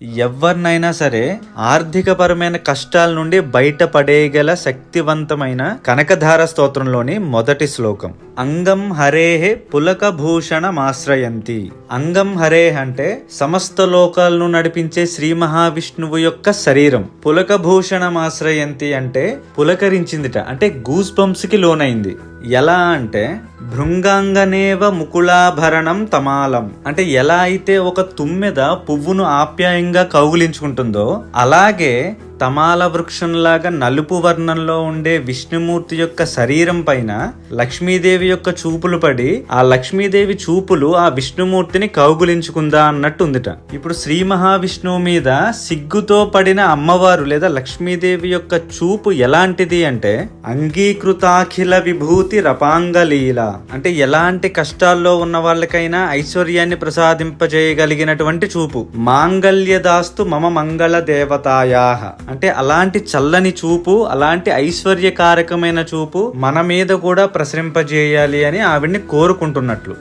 ఎవరినైనా సరే ఆర్థికపరమైన కష్టాల నుండి బయటపడేయగల శక్తివంతమైన కనకధార స్తోత్రంలోని మొదటి శ్లోకం. అంగం హరేహే పులకభూషణమాశ్రయంతి. అంగం హరేహ్ అంటే సమస్త లోకాలను నడిపించే శ్రీ మహావిష్ణువు యొక్క శరీరం. పులకభూషణమాశ్రయంతి అంటే పులకరించిందిట, అంటే గూస్ బంప్స్ కి లోనైంది. ఎలా అంటే భృంగాంగనేవ ముకుళాభరణం తమాలం అంటే ఎలా అయితే ఒక తుమ్మెద పువ్వును ఆప్యాయంగా కౌగిలించుకుంటుందో అలాగే తమాల వృక్షంలాగా నలుపు వర్ణంలో ఉండే విష్ణుమూర్తి యొక్క శరీరం పైన లక్ష్మీదేవి యొక్క చూపులు పడి ఆ లక్ష్మీదేవి చూపులు ఆ విష్ణుమూర్తిని కౌగులించుకుందా అన్నట్టు ఉందిట. ఇప్పుడు శ్రీ మహావిష్ణువు మీద సిగ్గుతో పడిన అమ్మవారు లేదా లక్ష్మీదేవి యొక్క చూపు ఎలాంటిది అంటే అంగీకృతాఖిల విభూతి రపాంగలీల అంటే ఎలాంటి కష్టాల్లో ఉన్న వాళ్ళకైనా ఐశ్వర్యాన్ని ప్రసాదింపజేయగలిగినటువంటి చూపు. మాంగళ్యదాస్తు మమ మంగళ దేవతాయాహ అంటే అలాంటి చల్లని చూపు, అలాంటి ఐశ్వర్యకారకమైన చూపు మన మీద కూడా ప్రసరింపజేయాలి అని ఆవిడ్ని కోరుకుంటున్నట్లు.